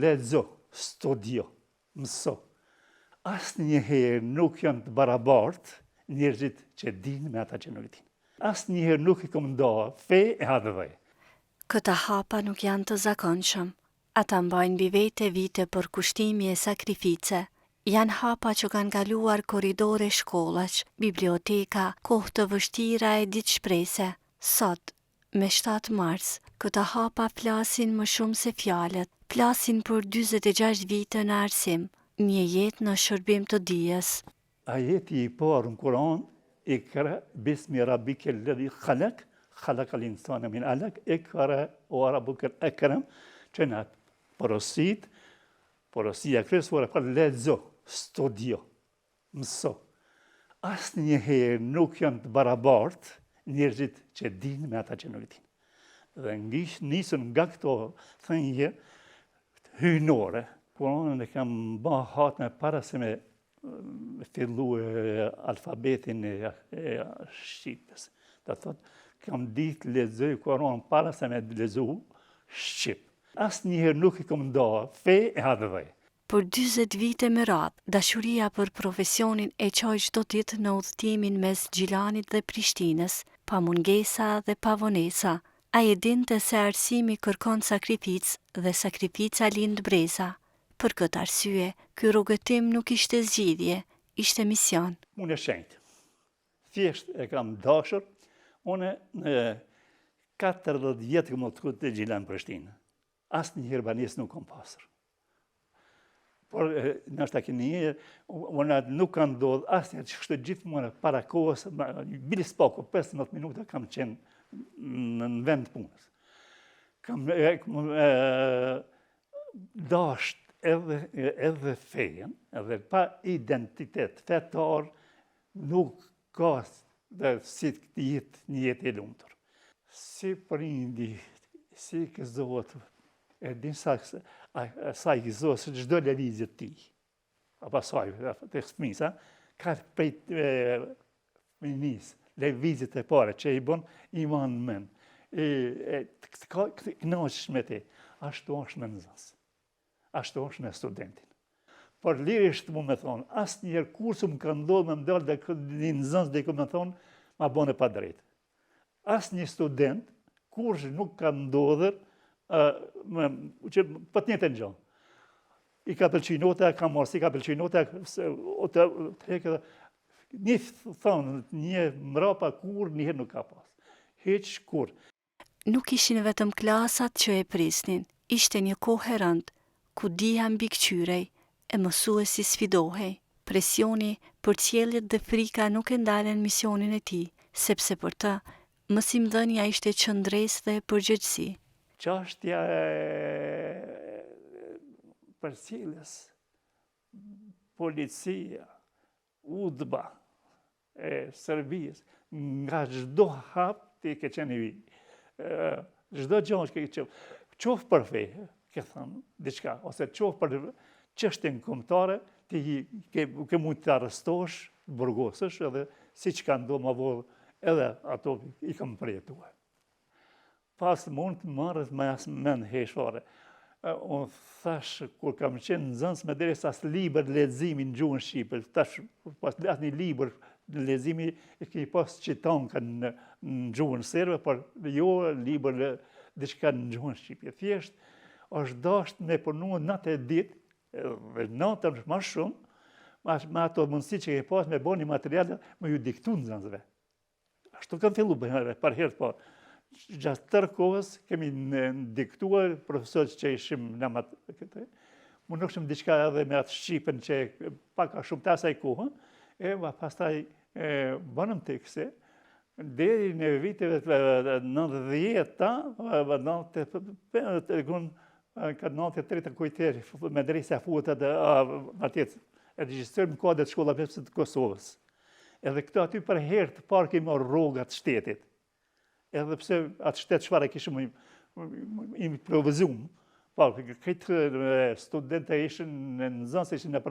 lexo, studio, mëso. Asnjëherë nuk janë të barabartë njerëzit që dinë me ata që nuk dinë. Asnjëherë nuk i kam nda fe e hadhëve. Këta hapa nuk janë të zakonshëm. Ata mbajnë mbi vete vite për kushtimi e sakrifice. Janë hapa që kanë kaluar korridore shkollash, biblioteka, kohë të vështira e ditëshprese. Sot, me 7 mars, këta hapa flasin më shumë se fjalët, flasin për 46 vite në arsim, një jetë në shërbim të dijes. Ajeti i parë në Kur'an, ikra bismi rabbike alladhi khalaq, khalaqa al-insana min alaq, ikra wa rabbuka al-akram, që na porosia kryesore për lexo, studio, mëso. Asnjëherë nuk janë të barabartë njerëzit që dinë me ata që nuk dinë. Dhe nisën nga këto thënie hyjnore, Kur'anin e kam bë hatme para se me fillu alfabetin e Shqipës. Do thotë, kam ditë lexoj Kur'an para se me lexu Shqip. Asnjëherë nuk i kam nda fe e hadhëve. Për 40 vite me radhë, dashuria për profesionin e qoj çdo ditë në udhëtimin mes Gjilanit dhe Prishtinës, pa mungesa dhe pa vonesa. Ai e dinte se arsimi kërkon sakrificë dhe sakrifica lind breza. Për këtë arsye, ky rrugëtim nuk ishte zgjidhje, ishte mision. Unë e shenjtë. Thjesht e kam dashur, unë në 40 vjetë këmë të këtë Gjilan Prishtinë. Asnjëherë banesë nuk kam pasur. Por nështë keni, unë nuk kanë ndodhë asnjëherë që kështë gjithmonë para kohës, bilis pako, 15 minuta kam qenë në vend punës. Kam dasht edhe fejen, edhe pa identitet fetar, nuk ka dhe si të jetë një jetë e lumtur. Si prindi, si këzotë, e din sa i zotë se çdo lëvizje ti, apo saj, të fëmisa, ka prej fëminis, lëvizjet e pare që i bon, i manë men. Të knaqesh me te, ashtu është me nëzës, ashtu është me studentin. Por lirisht mu me thonë, asnjëherë kurse më ka ndodhë me mdallë dhe një nëzës dhe ku me thonë, ma bone pa drejtë. Asnjë student, kurse nuk ka ndodhër, që për të njëtë në gjonë. I ka pëlqy nota, ka marrë, si ka pëlqy nota, një thonë, një mrapa kur, njëherë nuk ka pas. Heq kur. Nuk ishin vetëm klasat që e prisnin, ishte një kohë e rëndë, ku dija mbikëqyrej, e mësuesi sfidohej. Presioni, përcjelljet dhe frika nuk e ndalen misionin e tij, sepse për të, mësimdhënia ishte qëndresë dhe përgjegjësi. Çështja e përcjelljes, policia, udhba, e Serbisë, nga çdo hap ti ke qenë i çdo gjë që ke qenë, qoftë për fe, ke thënë diçka, ose qoftë për çështjen kombëtare, ti ke mund të arrestosh, burgosësh, edhe siç ka ndodhur më vonë, edhe ato i kam përjetuar. Pas mund të marrës me asë men heshore. Unë thash, kur kam qenë nxënës me derisa as libër leximi në gjuhën shqipe, thash, pas asë një libër leximi, e kemi pas qitonka në gjuhën serbe, por jo libër diçka në gjuhën shqipe. Thjesht, është dashur me punu natë e ditë, dhe natën më shumë, me ato mundësi që ke pas me bo një materiale, me ju diktu nxënësve. Ashtu kam fillu për herë po. Gjatë tërë kohës kemi diktuar profesorët që ishim në këtë. Më nukshim diçka edhe me atë Shqipen që paka shumë të asaj kohën, pastaj banëm tekste, deri në viteve 90-ta, 93 kujteri, me drejse futet atjet, e regjistër në kodet shkolla vepse të Kosovës. Edhe këto aty për herë të parë kemi marrë rrogat shtetit. Edhe pse atë shtetë çfarë kishim imi provizum, po këtë studentë ishin në nxënës, ishin në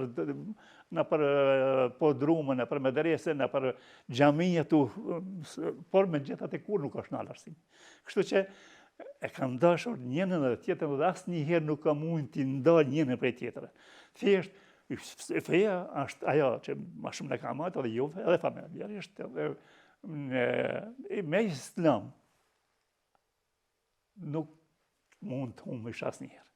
për podrumën, në për medrese, në për xhamia tu, por me gjithat e kur nuk është në alarësim. Kështu që e kanë dashur njënën dhe tjetërën dhe asnjëherë nuk ka mund t'i ndalë njënën prej tjetërën. Thjesht, feja është ajo që më shumë në ka marrë edhe juve, edhe familjarisht, edhe me Islam nuk mund të humbish asnjëherë.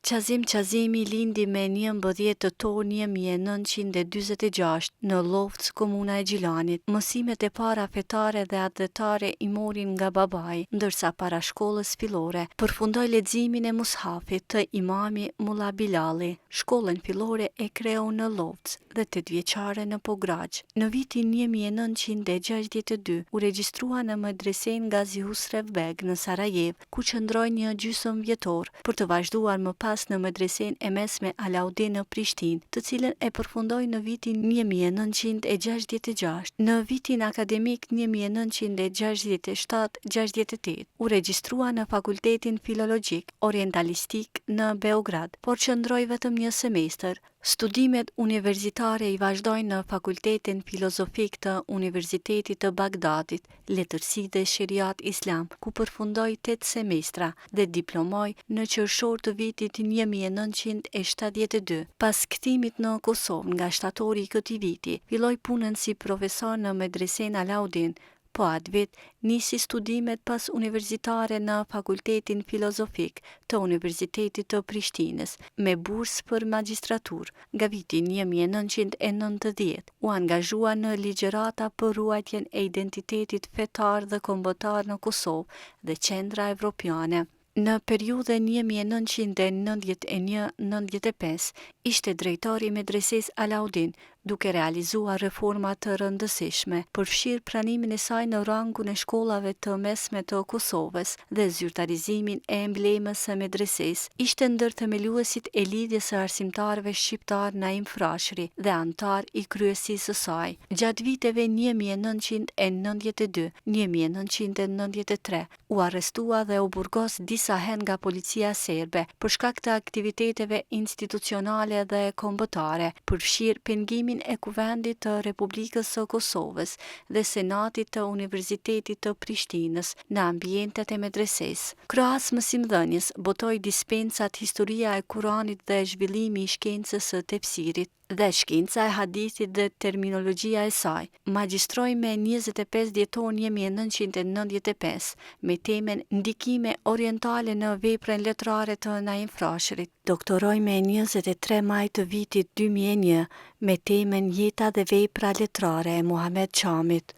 Qazim Qazimi lindi me 11 tetor 1946 në Loftë, komuna e Gjilanit. Mësimet e para fetare dhe adhetare i morin nga babai, ndërsa para shkollës fillore përfundoi leximin e mushafit të imami Mulla Bilali. Shkollën fillore e kreu në Loftë dhe 8 vjeçare në Pogragj. Në vitin 1962 u regjistrua në medresen Gazi Husrev Beg në Sarajev, ku qëndroi një gjysmë vjetor për të vazhduar më pas në medresen e mesme Alaudin në Prishtinë, të cilën e përfundoi në vitin 1966. Në vitin akademik 1967-68 u regjistrua në Fakultetin Filologjik Orientalistik në Beograd, por qëndroi vetëm një semestër. Studimet universitare i vazhdojnë në Fakultetin Filozofik të Universitetit të Bagdadit, Letërsi dhe Sheriat Islam, ku përfundoi 8 semestra dhe diplomoi në qershor të vitit 1972. Pas kthimit në Kosovë nga shtatori i këtij viti, filloi punën si profesor në medresen Alaudin. Po atë vit nisi studimet pas universitare në Fakultetin Filozofik të Universitetit të Prishtinës me bursë për magjistraturë. Nga viti 1990 u angazhua në ligjërata për ruajtjen e identitetit fetar dhe kombëtar në Kosovë dhe Qendra Evropiane. Në periudhën 1991-95 ishte drejtori i medreses Alaudin, duke realizuar reforma të rëndësishme, përfshirë pranimin e saj në rangun e shkollave të mesme të Kosovës dhe zyrtarizimin e emblemës së medreses. Ishte ndër themeluesit e lidhjes së arsimtarëve shqiptar Naim Frashëri dhe antar i kryesisë së saj. Gjatë viteve 1992-1993 u arrestua dhe u burgos disa herë nga policia serbe për shkak të aktiviteteve institucionale dhe kombëtare, përfshirë pengimin e Kuvendit të Republikës së Kosovës dhe Senatit të Universitetit të Prishtinës në ambientet e medresesë. Krahas mësimdhënies, botoi dispensat Historia e Kuranit dhe Zhvillimi i shkencës së tefsirit dhe shkenca e hadithit dhe terminologjia e saj. Magjistroi me 25 dhjetor 1995 me temen Ndikime orientale në veprën letrare të Naim Frashërit. Doktoroi me 23 maj të vitit 2001 me temen Jeta dhe vepra letrare e Muhamet Çamit.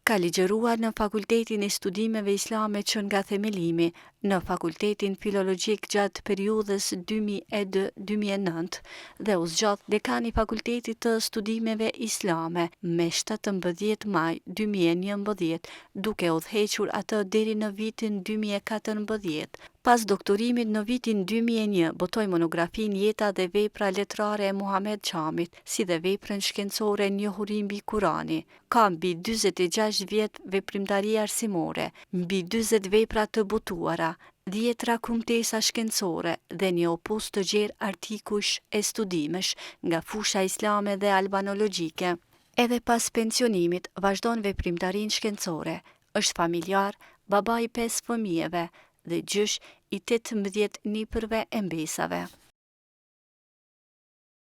Ka ligjëruar në Fakultetin e Studimeve Islame që nga themelimi, në Fakultetin Filologjik gjatë periudhës 2002-2009 dhe u zgjat dekan i Fakultetit të Studimeve Islame me 17 maj 2011, duke udhëhequr atë deri në vitin 2014. Pas doktorimit në vitin 2001, botoi monografin Jeta dhe vepra letrare e Muhamet Çamit, si dhe veprën shkencore Njohuri mbi Kurani. Ka mbi 46 vjet veprimtari arsimore, mbi 40 vepra të botuara, 10 rakumtesa shkencore dhe një opus të gjerë artikush e studimesh nga fusha islame dhe albanologjike. Edhe pas pensionimit, vazhdon veprimtarin shkencore. Është familjar, baba i 5 fëmijëve dhe gjysh i 18 nipërve e mbesave.